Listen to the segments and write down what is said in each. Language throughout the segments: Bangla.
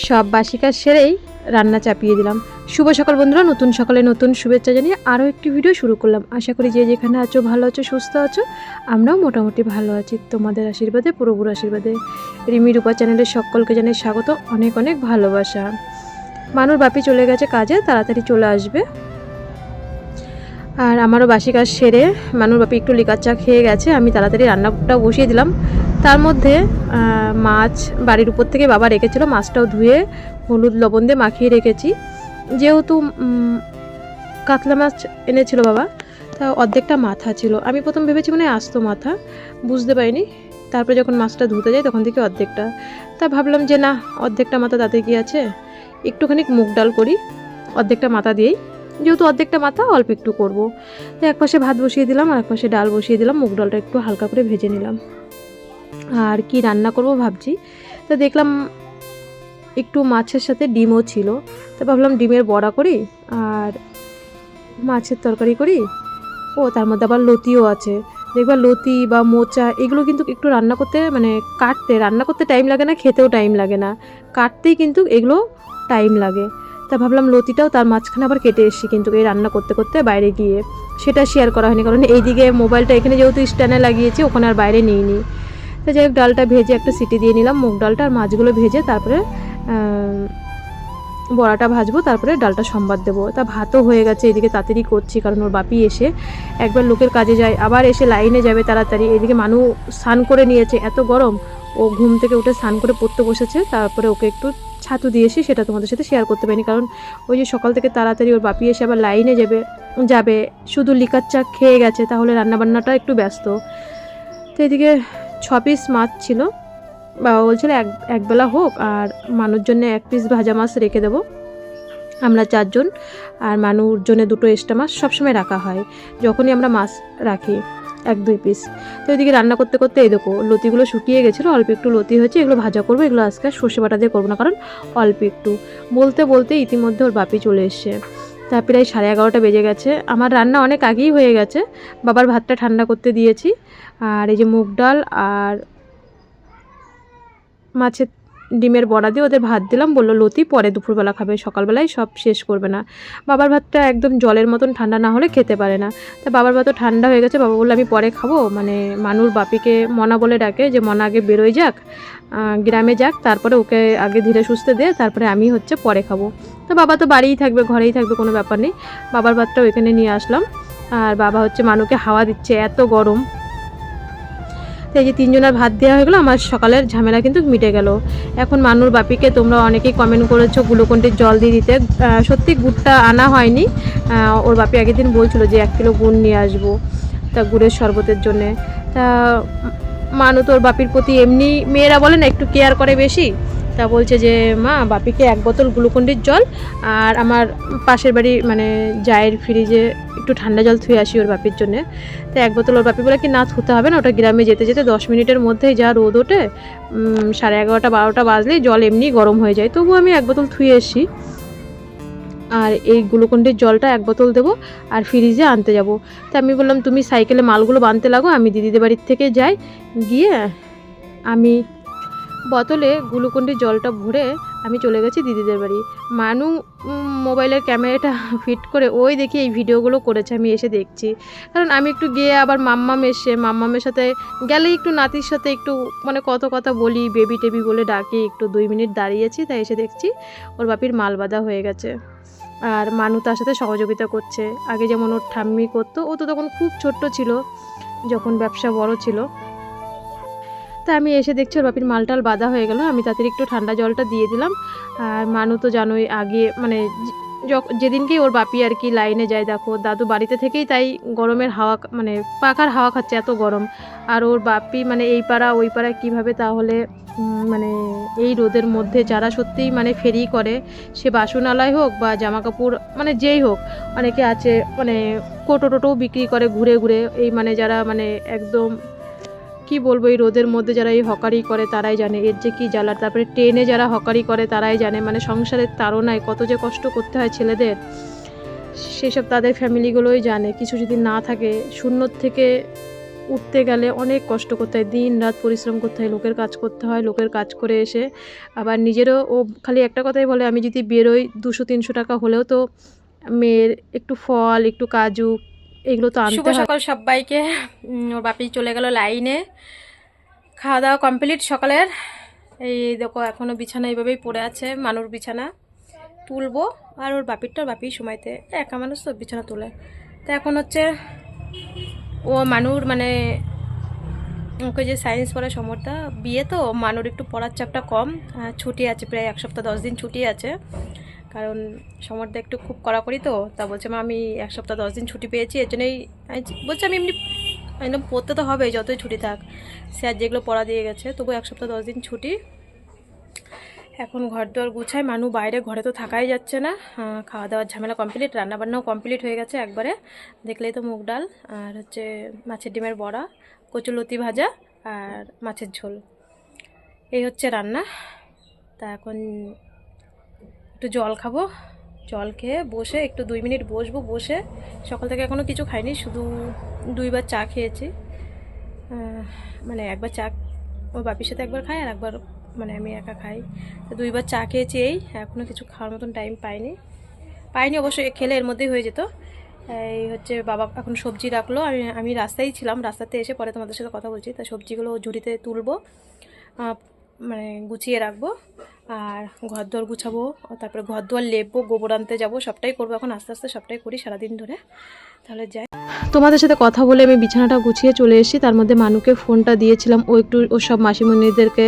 সব বাসি কাজ সেরেই রান্না চাপিয়ে দিলাম। শুভ সকাল বন্ধুরা, নতুন সকালে নতুন শুভেচ্ছা জানিয়ে আরও একটি ভিডিও শুরু করলাম। আশা করি যে যেখানে আছো ভালো আছো, সুস্থ আছো। আমরাও মোটামুটি ভালো আছি তোমাদের আশীর্বাদে, প্রভুর আশীর্বাদে। রিমি রূপা চ্যানেলের সকলকে জানাই স্বাগত, অনেক অনেক ভালোবাসা। মানুর বাপি চলে গেছে কাজে, তাড়াতাড়ি চলে আসবে। আর আমারও বাসি কাজ সেরে মানুর বাপি একটু লিকার চা খেয়ে গেছে, আমি তাড়াতাড়ি রান্নাটা বসিয়ে দিলাম। তার মধ্যে মাছ বাড়ির উপর থেকে বাবা রেখেছিল, মাছটাও ধুয়ে হলুদ লবণ দিয়ে মাখিয়ে রেখেছি। যেহেতু কাতলা মাছ এনেছিল বাবা, তা অর্ধেকটা মাথা ছিল। আমি প্রথম ভেবেছি মানে আস্ত মাথা, বুঝতে পারিনি। তারপরে যখন মাছটা ধুতে যাই তখন থেকে অর্ধেকটা, তা ভাবলাম যে না, অর্ধেকটা মাথা তাতে কি আছে, একটুখানি মুগ ডাল করি অর্ধেকটা মাথা দিয়েই, যেহেতু অর্ধেকটা মাথা অল্প একটু করবো। তো এক পাশে ভাত বসিয়ে দিলাম আর এক পাশে ডাল বসিয়ে দিলাম, মুগ ডালটা একটু হালকা করে ভেজে নিলাম। আর কি রান্না করব ভাবছি, তো দেখলাম একটু মাছের সাথে ডিমও ছিল, তো ভাবলাম ডিমের বড়া করি আর মাছের তরকারি করি। ও তার মধ্যে আবার লতিও আছে, দেখবা লতি বা মোচা এগুলো কিন্তু একটু রান্না করতে মানে রান্না করতে টাইম লাগে না, খেতেও টাইম লাগে না, কাটতেই কিন্তু এগুলো টাইম লাগে। তা ভাবলাম লতিটাও তার মাঝখানে আবার কেটে এসেছি কিন্তু এই রান্না করতে করতে বাইরে গিয়ে, সেটা শেয়ার করা হয়নি কারণ এইদিকে মোবাইলটা এখানে যেহেতু স্ট্যান্ডে লাগিয়েছি, ওখানে আর বাইরে নিইনি। তো যাই হোক, ডালটা ভেজে একটা সিটি দিয়ে নিলাম, মুগ ডালটা আর মাছগুলো ভেজে তারপরে বড়াটা ভাজবো, তারপরে ডালটা সম্বাদ দেবো। তা ভাতও হয়ে গেছে, এদিকে তাড়াতাড়ি করছি কারণ ওর বাপি এসে একবার লোকের কাজে যায়, আবার এসে লাইনে যাবে তাড়াতাড়ি। এদিকে মানু স্নান করে নিয়েছে, এত গরম, ও ঘুম থেকে উঠে স্নান করে পড়তে বসেছে। তারপরে ওকে একটু ছাতু দিয়েছি, সেটা তোমাদের সাথে শেয়ার করতে পারিনি কারণ ওই যে সকাল থেকে তাড়াতাড়ি ওর বাপি এসে আবার লাইনে যাবে শুধু লিকার চা খেয়ে গেছে, তাহলে রান্নাবান্নাটা একটু ব্যস্ত। তো এদিকে 6 পিস মাছ ছিল, বাবা বলছিল একবেলা হোক, আর মানুর জন্য 1 পিস ভাজা মাছ রেখে দেবো। আমরা 4 জন, আর মানুর জন্য 2টো এক্সট্রা মাছ সবসময় রাখা হয় যখনই আমরা মাছ রাখি, 1-2 পিস। তো এদিকে রান্না করতে করতে এই দেখো লতিগুলো শুকিয়ে গেছিলো, অল্প একটু লতি হয়েছে, এগুলো ভাজা করবো। এগুলো আজকে সর্ষে বাটা দিয়ে করবো না কারণ অল্প একটু। বলতে বলতে ইতিমধ্যে ওর বাপি চলে এসছে, তা প্রায় 11:30 বেজে গেছে। আমার রান্না অনেক আগেই হয়ে গেছে, বাবার ভাতটা ঠান্ডা করতে দিয়েছি। আর এই যে মুগ ডাল আর মাছের ডিমের বড়া দিয়ে ওদের ভাত দিলাম, বললো লতি পরে দুপুরবেলা খাবে, সকালবেলায় সব শেষ করবে না। বাবার ভাতটা একদম জলের মতন ঠান্ডা না হলে খেতে পারে না, তা বাবার ভাতও ঠান্ডা হয়ে গেছে। বাবা বললো আমি পরে খাবো, মানে মানুর বাপিকে মনা বলে ডাকে, যে মনা আগে বেরোয় যাক, গ্রামে যাক, তারপরে ওকে আগে ধীরে সুস্থে দে, তারপরে আমি পরে খাবো। তো বাবা তো বাড়িই থাকবে, ঘরেই থাকবে, কোনো ব্যাপার নেই। বাবার ভাতটাও এখানে নিয়ে আসলাম, আর বাবা মানুকে হাওয়া দিচ্ছে, এত গরম। তো এই যে 3 জনের ভাত দেওয়া হয়ে গেলো, আমার সকালের ঝামেলা কিন্তু মিটে গেল। এখন মানুর বাপিকে তোমরা অনেকেই কমেন্ট করেছো গ্লুকন্ডির জল দিয়ে দিতে, সত্যি গুড়টা আনা হয়নি। ওর বাপি আগের দিন বলছিল যে 1 কিলো গুড় নিয়ে আসবো, তা গুড়ের শরবতের জন্যে। তা মানু তোর বাপির প্রতি এমনি মেয়েরা বলে না একটু কেয়ার করে বেশি, তা বলছে যে মা বাপিকে 1 বোতল গ্লুকন্ডির জল আর আমার পাশের বাড়ি মানে জায়ের ফ্রিজে একটু ঠান্ডা জল থুয়ে আসি ওর বাপির জন্যে। তো 1 বোতল ওর বাপি বলে কি না থুতে হবে না, ওটা গ্রামে যেতে যেতে 10 মিনিটের মধ্যেই যা রোদ ওঠে, 11:30-12টা বাজলেই জল এমনি গরম হয়ে যায়, তবু আমি 1 বোতল থুয়ে এসি। আর এই গ্লুকন্ডির জলটা 1 বোতল দেবো আর ফ্রিজে আনতে যাব। তা আমি বললাম তুমি সাইকেলে মালগুলো বানতে লাগো, আমি দিদিদের বাড়ির থেকে যাই, গিয়ে আমি বোতলে গ্লুকন্ডির জলটা ভরে আমি চলে গেছি দিদিদের বাড়ি। মানু মোবাইলের ক্যামেরাটা ফিট করে ওই দেখি এই ভিডিওগুলো করেছে, আমি এসে দেখছি, কারণ আমি একটু গিয়ে আবার মাম্মামের সাথে গেলেই একটু নাতির সাথে একটু মানে কত কথা বলি, বেবি টেবি বলে ডাকি, একটু 2 মিনিট দাঁড়িয়েছি, তাই এসে দেখছি ওর বাপির মাল বাঁধা হয়ে গেছে। আর মানু তার সাথে সহযোগিতা করছে, আগে যেমন ওর ঠাম্মি করতো, ও তো তখন খুব ছোট্ট ছিল যখন ব্যবসা বড় ছিল। তা আমি এসে দেখছি ওর বাপির মালটাল বাঁধা হয়ে গেল, আমি তাড়াতাড়ি একটু ঠান্ডা জলটা দিয়ে দিলাম। আর মানু তো জানোই আগে মানে যেদিনকেই ওর বাপি আর কি লাইনে যায়, দেখো দাদু বাড়িতে থেকেই তাই গরমের হাওয়া মানে পাখার হাওয়া খাচ্ছে, এত গরম। আর ওর বাপি মানে এই পাড়া ওই পাড়া কীভাবে তাহলে মানে এই রোদের মধ্যে যারা সত্যিই মানে ফেরি করে, সে বাসনালয় হোক বা জামা কাপড় মানে যেই হোক, অনেকে আছে মানে টোটোও বিক্রি করে ঘুরে ঘুরে, এই মানে যারা মানে একদম কি বলবো, এই রোদের মধ্যে যারা এই হকারি করে তারাই জানে এর যে কি জ্বালার। তারপরে ট্রেনে যারা হকারি করে তারাই জানে মানে সংসারের তাড়নায় কত যে কষ্ট করতে হয় ছেলেদের, সেসব তাদের ফ্যামিলিগুলোই জানে। কিছু যদি না থাকে, শূন্য থেকে উঠতে গেলে অনেক কষ্ট করতে হয়, দিন রাত পরিশ্রম করতে হয়, লোকের কাজ করতে হয়, লোকের কাজ করে এসে আবার নিজেরও ও খালি একটা কথাই বলে, আমি যদি বেরোই 200-300 টাকা হলেও তো মেয়ের একটু ফল, একটু কাজু এগুলো তো আনতে হয়। শুভ সকাল সবাইকে। ওর বাপি চলে গেল লাইনে। খাওয়া দাওয়া কমপ্লিট সকালের। এই দেখো এখনও বিছানা এইভাবেই পড়ে আছে, মানুর বিছানা তুলবো, আর ওর বাপির সময়তে একা মানুষ তো বিছানা তোলে। তো এখন হচ্ছে ও মানুর মানে ওকে যে সায়েন্স পড়ে সমরদা বিয়ে, তো মানুর একটু পড়ার চাপটা কম, ছুটি আছে প্রায় 1 সপ্তাহ 10 দিন ছুটি আছে, কারণ সমরদা একটু খুব কড়াকড়ি তো। তা বলছে মা আমি 1 সপ্তাহ 10 দিন ছুটি পেয়েছি, এর জন্যই বলছে আমি এমনি একদম পড়তে তো হবে যতই ছুটি থাক, স্যার যেগুলো পড়া দিয়ে গেছে, তবু 1 সপ্তাহ 10 দিন ছুটি। এখন ঘর দর গুছাই, মানু বাইরে, ঘরে তো থাকাই যাচ্ছে না। খাওয়া দাওয়ার ঝামেলা কমপ্লিট, রান্নাবান্নাও কমপ্লিট হয়ে গেছে একবারে, দেখলেই তো মুগ ডাল আর হচ্ছে মাছের ডিমের বড়া, কচুলতি ভাজা আর মাছের ঝোল, এই হচ্ছে রান্না। তা এখন একটু জল খাবো, জল খেয়ে বসে একটু 2 মিনিট বসবো। বসে সকাল থেকে এখনও কিছু খাইনি, শুধু 2বার চা খেয়েছি। মানে একবার চা ওর বাপির সাথে একবার খাই, আর একবার মানে আমি একা খাই। তো 2বার চা খেয়েছি, এই এখনও কিছু খাওয়ার মতন টাইম পাইনি অবশ্যই, খেলে এর মধ্যেই হয়ে যেত। এই হচ্ছে বাবা এখন সবজি রাখলো, আমি রাস্তায় ছিলাম, রাস্তাতে এসে পরে তোমাদের সাথে কথা বলছি। তা সবজিগুলো ঝুড়িতে তুলবো, মানে গুছিয়ে রাখবো, আর ঘর দোর গুছাবো, তারপরে ঘর দোর লেপবো, গোবর আনতে যাবো, সবটাই করবো এখন আস্তে আস্তে, সবটাই করি সারাদিন ধরে। তাহলে যাই, তোমাদের সাথে কথা বলে আমি বিছানাটা গুছিয়ে চলে এসেছি। তার মধ্যে মানুকে ফোনটা দিয়েছিলাম, ও একটু ও সব মাসিমণিদেরকে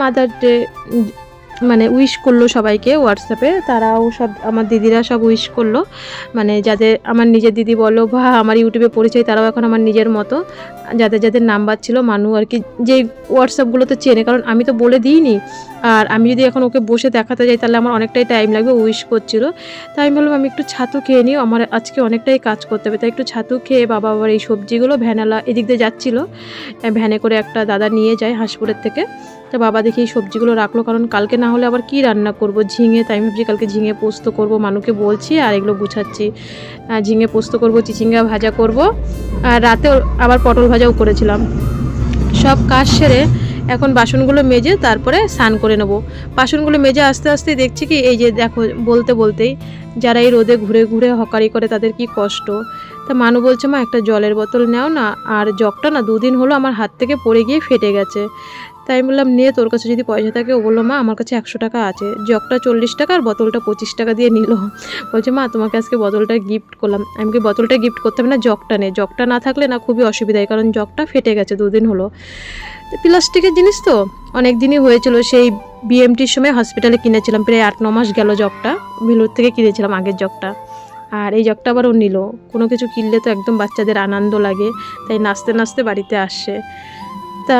মাদার ডে মানে উইশ করলো সবাইকে হোয়াটসঅ্যাপে, তারাও সব আমার দিদিরা সব উইশ করলো, মানে যাদের আমার নিজের দিদি বলো বা আমার ইউটিউবে পরিচয়, তারাও এখন আমার নিজের মতো, যাদের যাদের নাম্বার ছিল মানু আর কি, যে হোয়াটসঅ্যাপগুলোতে চেনে, কারণ আমি তো বলে দিইনি। আর আমি যদি এখন ওকে বসে দেখাতে যাই তাহলে আমার অনেকটাই টাইম লাগবে, উইশ করছিল। তাই আমি বললাম আমি একটু ছাতু খেয়ে নিই, আমার আজকে অনেকটাই কাজ করতে হবে। তাই একটু ছাতু খেয়ে বাবা আবার এই সবজিগুলো ভ্যানালা এদিক দিয়ে যাচ্ছিলো, ভ্যানে করে একটা দাদা নিয়ে যায় হাঁসপুরের থেকে। তো বাবা দেখি এই সবজিগুলো রাখলো, কারণ কালকে না হলে আবার কি রান্না করব, ঝিঙে, তাই আমি ভাবছি কালকে ঝিঙে পোস্ত করব, মানুকে বলছি, আর এগুলো গুছাচ্ছি। ঝিঙে পোস্ত করব, চিচিঙ্গা ভাজা করব, আর রাতে আবার পটল ভাজাও করেছিলাম। সব কাজ সেরে এখন বাসনগুলো মেজে তারপরে স্নান করে নেব। বাসনগুলো মেজে আস্তে আস্তে দেখছি কি, এই যে দেখো বলতে বলতেই যারা এই রোদে ঘুরে ঘুরে হকারি করে তাদের কি কষ্ট। তা মানু বলছে মা একটা জলের বোতল নাও না, আর জগটা না 2 দিন হলো আমার হাত থেকে পড়ে গিয়ে ফেটে গেছে। তাই আমি বললাম নে, তোর কাছে যদি পয়সা থাকে। ও বললো মা আমার কাছে 100 টাকা আছে। জগটা 40 টাকা আর বোতলটা 25 টাকা দিয়ে নিল। বলছে মা তোমাকে আজকে বোতলটা গিফট করলাম। আমি কি বোতলটা গিফট করতে হবে না, জগটা নে, জগটা না থাকলে না খুবই অসুবিধা হয়, কারণ জগটা ফেটে গেছে 2 দিন হলো। প্লাস্টিকের জিনিস তো অনেক দিনই হয়েছিল, সেই বিএমটির সময় হসপিটালে কিনেছিলাম, প্রায় 8-9 মাস গেল জগটা, ভেলোর থেকে কিনেছিলাম আগের জগটা। আর এই জগটা আবার ও নিল। কোনো কিছু কিনলে তো একদম বাচ্চাদের আনন্দ লাগে, তাই নাচতে নাচতে বাড়িতে আসছে। তা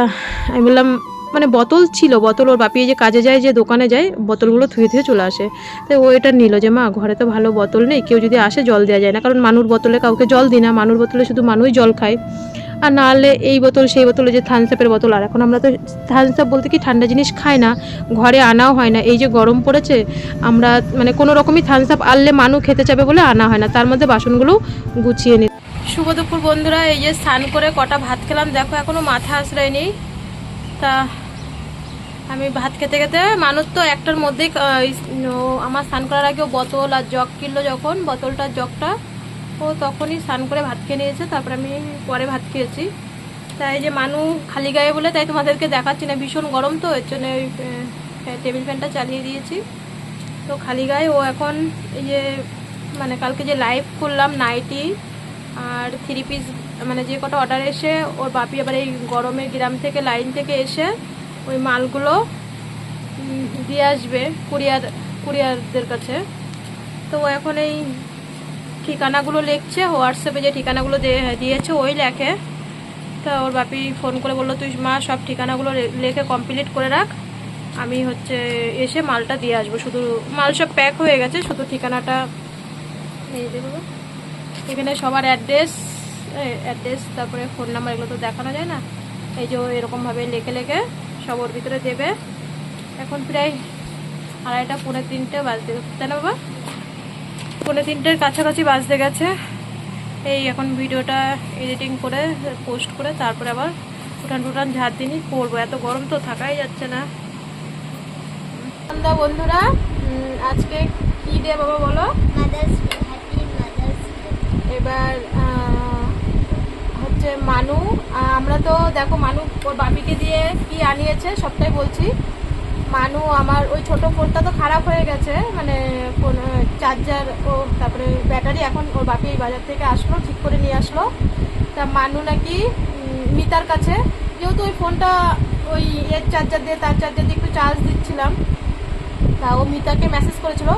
আমি বললাম মানে বোতল ছিল, বোতল ওর বাপিয়ে যে কাজে যায়, যে দোকানে যায়, বোতলগুলো ধুয়ে ধুয়ে চলে আসে। তাই ও এটা নিল যে মা ঘরে তো ভালো বোতল নেই, কেউ যদি আসে জল দেওয়া যায় না, কারণ মানুর বোতলে কাউকে জল দিই না, মানুর বোতলে শুধু মানুই জল খায়। আর না হলে এই বোতল সেই বোতলে, যে থামসআপের বোতল, আর এখন আমরা তো থামসআপ বলতে কি ঠান্ডা জিনিস খাই না, ঘরে আনাও হয় না। এই যে গরম পড়েছে, আমরা মানে কোনো রকমই থামসআপ আনলে মানু খেতে চাবে বলে আনা হয় না। তার মধ্যে বাসনগুলো গুছিয়ে নিই। শুভ দুপুর বন্ধুরা, এই যে স্নান করে কটা ভাত খেলাম, দেখো এখনও মাথা আশ্রয় নেই। তা আমি ভাত খেতে খেতে, মানুষ তো একটার মধ্যেই আমার স্নান করার আগেও বোতল আর জগ কিনলো, যখন বোতলটার জগটা ও তখনই স্নান করে ভাত খেয়ে নিয়েছে, তারপরে আমি পরে ভাত খেয়েছি। তাই যে মানু খালি গায়ে বলে তাই তোমাদেরকে দেখাচ্ছি না, ভীষণ গরম তো, এর জন্য ওই টেবিল ফ্যানটা চালিয়ে দিয়েছি। তো খালি গায়ে ও এখন এই যে মানে কালকে যে লাইভ করলাম নাইটি আর 3 পিস, মানে যে কটা অর্ডার এসে, ওর বাপি আবার এই গরমের গ্রাম থেকে লাইন থেকে এসে ওই মালগুলো দিয়ে আসবে কুরিয়ারদের কাছে। তো ও এখন এই ঠিকানাগুলো লিখছে, হোয়াটসঅ্যাপে যে ঠিকানাগুলো দিয়েছে ওই লেখে। তা ওর বাপি ফোন করে বললো তুই মা সব ঠিকানাগুলো লেখে কমপ্লিট করে রাখ, আমি হচ্ছে এসে মালটা দিয়ে আসবো। শুধু মাল সব প্যাক হয়ে গেছে, শুধু ঠিকানাটা এই দেবো। এখানে সবার অ্যাড্রেস তারপরে ফোন নাম্বার এগুলো তো দেখানো যায় না, এই যে এরকমভাবে লেখে লেখে সব ওর ভিতরে দেবে। এখন প্রায় 2:30 পৌনে 3টে বাজতে, তাই না বাবা, 2:45 কাছাকাছি বাজতে গেছে। এই এখন ভিডিওটা এডিটিং করে পোস্ট করে তারপরে আবার উঠান টুটান ঝাড় দিনই করবো, এত গরম তো থাকাই যাচ্ছে না। বন্ধুরা আজকে কি ডে বাবা বলো? এবার হচ্ছে মানু, আমরা তো দেখো মানু ওর বাপিকে দিয়ে কি আনিয়েছে সবটাই বলছি। মানু আমার ওই ছোট ফোনটা তো খারাপ হয়ে গেছে, মানে ফোন চার্জার ও তারপরে ব্যাটারি, এখন ওর বাপি এই বাজার থেকে আসলো ঠিক করে নিয়ে আসলো। তা মানু নাকি মিতার কাছে, যেহেতু ওই ফোনটা ওই এর চার্জার দিয়ে তার চার্জার দিয়ে একটু চার্জ দিচ্ছিলাম, তা ও মিতাকে মেসেজ করেছিল।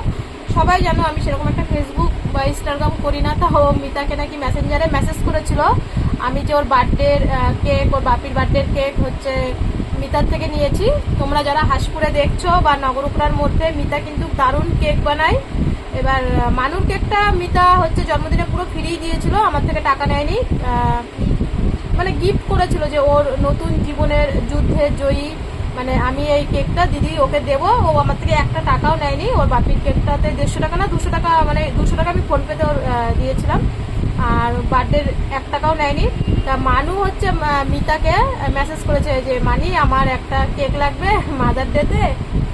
সবাই জানো আমি সেরকম একটা ফেসবুক বা ইনস্টাগ্রাম করি না, তা ও মিতাকে নাকি মেসেঞ্জারে মেসেজ করেছিল আমি যে ওর বার্থডের কেক, ওর বাপির বার্থডের কেক হচ্ছে মিতার থেকে নিয়েছি। তোমরা যারা হাঁসপুরে দেখছো বা নগরপুরার মধ্যে, মিতা কিন্তু দারুণ কেক বানায়। এবার মানুর কেকটা মিতা হচ্ছে জন্মদিনে পুরো ফ্রি দিয়েছিল, আমার থেকে টাকা নেয়নি, মানে গিফট করেছিল যে ওর নতুন জীবনের যুদ্ধের জয়ী, মানে আমি এই কেকটা দিদি ওকে দেবো, ও আমার থেকে একটা টাকাও নেয়নি। ওর বাপির কেকটাতে 150 টাকা না 200 টাকা, মানে 200 টাকা আমি ফোনপেতে দিয়েছিলাম, আর বার্থডের 1 টাকাও নেয়নি। তা মানু হচ্ছে মিতাকে মেসেজ করেছে যে মানি আমার একটা কেক লাগবে মাদার ডেতে,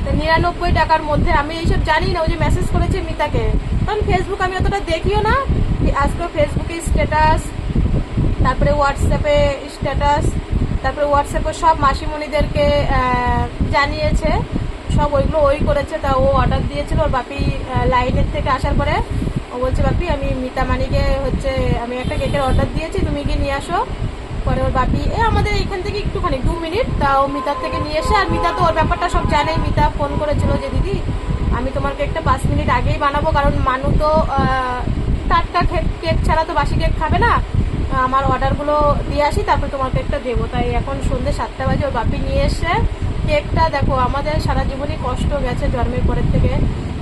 99 টাকার মধ্যে। আমি এইসব জানি না, ও যে মেসেজ করেছে মিতাকে, কারণ ফেসবুক আমি অতটা দেখিও না। আজকে ফেসবুকে স্ট্যাটাস, তারপরে হোয়াটসঅ্যাপে স্ট্যাটাস, তারপরে হোয়াটসঅ্যাপে সব মাসিমণিদেরকে জানিয়েছে, সব ওইগুলো ওই করেছে। তা ও অর্ডার দিয়েছিল ওর বাপি লাইনের থেকে আসার পরে, ও বলছে বাপি আমি মিতা মানিকে হচ্ছে আমি একটা কেকের অর্ডার দিয়েছি, তুমি গিয়ে নিয়ে আসো। পরে ওর বাপি আমাদের এইখান থেকে একটুখানি 2 মিনিট, তা ও মিতার থেকে নিয়ে এসে, আর মিতা তো ওর ব্যাপারটা সব জানে। মিতা ফোন করেছিল যে দিদি আমি তোমার কেকটা 5 মিনিট আগেই বানাবো, কারণ মানু তো টাটকা কেক ছাড়া তো বাসি কেক খাবে না, আমার অর্ডারগুলো দিয়ে আসি তারপর তোমার কেকটা দেবো। তাই এখন সন্ধ্যে 7টা বাজে ওর বাপি নিয়ে এসে কেকটা, দেখো আমাদের সারা জীবনই কষ্ট গেছে জন্মের পরের থেকে,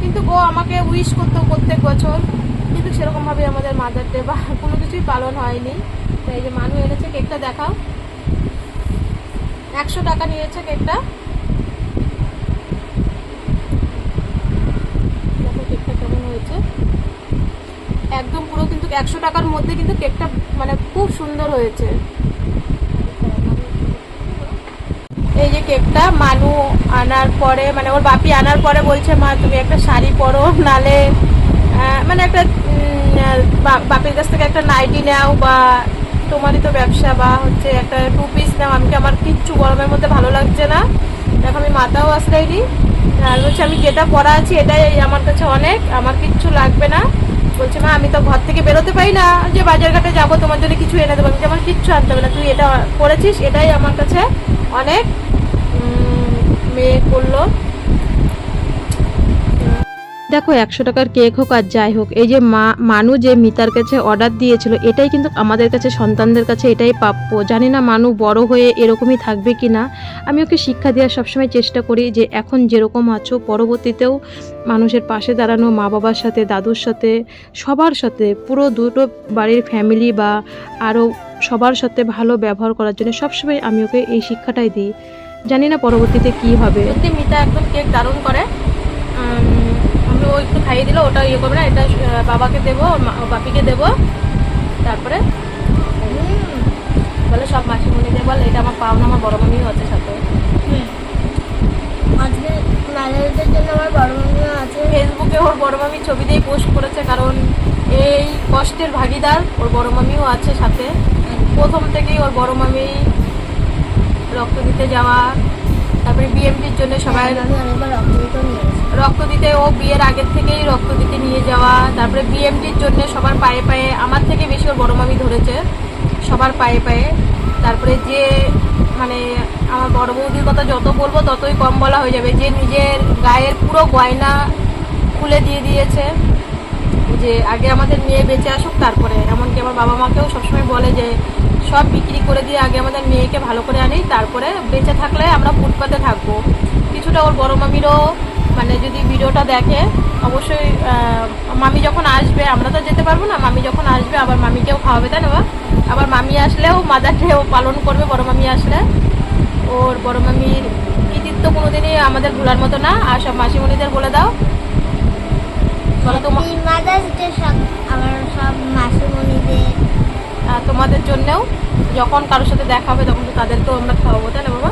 কিন্তু ও আমাকে উইশ করতো প্রত্যেক বছর, কিন্তু সেরকমভাবে আমাদের মাদার ডে বা কোনো কিছুই পালন হয়নি। তাই যে মানু এনেছে কেকটা, দেখাও 100 টাকা নিয়েছে কেকটা, দেখো কেকটা কেমন হয়েছে, একদম পুরো কিন্তু 100 টাকার মধ্যে কিন্তু কেকটা মানে খুব সুন্দর হয়েছে। এই যে কেকটা মানু আনার পরে, মানে ওর বাপি আনার পরে বলছে মা তুমি একটা শাড়ি পরো, নালে মানে একটা বাপির কাছ থেকে একটা নাইটি নাও, বা তোমারই তো ব্যবসা, বা হচ্ছে একটা 2 পিস নাও, আমার কিচ্ছু গরমের মধ্যে ভালো লাগছে না, দেখো আমি মাথাও আসলাইনি, আর বলছে আমি যেটা পরা আছি এটাই আমার কাছে অনেক, আমার কিচ্ছু লাগবে না। বলছে মা আমি তো ঘর থেকে বেরোতে পারি না, যে বাজার ঘাটে যাবো তোমার জন্য কিছু এনে দেবো, আমার কিচ্ছু আনতে হবে না, তুই এটা করেছিস এটাই আমার কাছে অনেক। মেয়ে করলো, দেখো 100 টাকার কেক হোক আর যাই হোক, এই যে মানু যে মিতার কাছে অর্ডার দিয়েছিল, এটাই কিন্তু আমাদের কাছে সন্তানদের কাছে এটাই প্রাপ্য। জানি না মানু বড় হয়ে এরকমই থাকবে কি না, আমি ওকে শিক্ষা দেওয়ার সবসময় চেষ্টা করি যে এখন যেরকম আছো পরবর্তীতেও মানুষের পাশে দাঁড়ানো, মা বাবার সাথে, দাদুর সাথে, সবার সাথে, পুরো দুটো বাড়ির ফ্যামিলি বা আরও সবার সাথে ভালো ব্যবহার করার জন্য সবসময় আমি ওকে এই শিক্ষাটাই দিই। জানি না পরবর্তীতে কি হবে। সত্যি মিতা একদম কেক দারুণ করে, আমি ও একটু খাইয়ে দিল, ওটা ইয়ে করবে না, এটা বাবাকে দেবো, বাপিকে দেবো, তারপরে বলে সব মাসিমণিদের বলে এটা আমার পাওনা, আমার বড় মামিও আছে সাথে, আজকে ম্যারেজের জন্য আমার বড় মামিও আছে। ফেসবুকে ওর বড় মামি ছবি দিয়ে পোস্ট করেছে, কারণ এই কষ্টের ভাগিদার ওর বড় মামিও আছে সাথে। প্রথম থেকেই ওর বড় মামি রক্ত দিতে যাওয়া, তারপরে বিএমটির জন্য সবাই রক্ত দিতে, ও বিয়ের আগের থেকেই রক্ত দিতে নিয়ে যাওয়া, তারপরে বিএমটির জন্য সবার পায়ে পায়ে, আমার থেকে বেশি ওর বড় মামি ধরেছে সবার পায়ে পায়ে। তারপরে যে মানে আমার বড় বৌদির কথা যত বলবো ততই কম বলা হয়ে যাবে, যে নিজের গায়ের পুরো গয়না খুলে দিয়ে দিয়েছে, যে আগে আমাদের মেয়ে বেঁচে আসুক তারপরে। এমনকি আমার বাবা মাকেও সবসময় বলে যে সব বিক্রি করে দিয়ে আগে আমাদের মেয়েকে ভালো করে আনি, তারপরে বেঁচে থাকলে আমরা ফুটপাতে থাকবো। কিছুটা ওর বড় মামিরও, মানে যদি ভিডিওটা দেখে অবশ্যই, মামি যখন আসবে, আমরা তো যেতে পারবো না, মামি যখন আসবে আবার মামিকেও খাওয়াবে, তাই না? আবার মামি আসলেও মাদার ডে ও পালন করবে, বড় মামি আসলে। ওর বড় মামির কৃতিত্ব কোনোদিনই আমাদের ভোলার মতো না। আর সব মাসিমণিদের বলে দাও বলো মাদার্স ডে সব আমার সব মাসিমণিদের তোমাদের জন্যেও যখন কারোর সাথে দেখা হবে তখন তো তাদেরকেও আমরা খাওয়াবো, তাই না বাবা?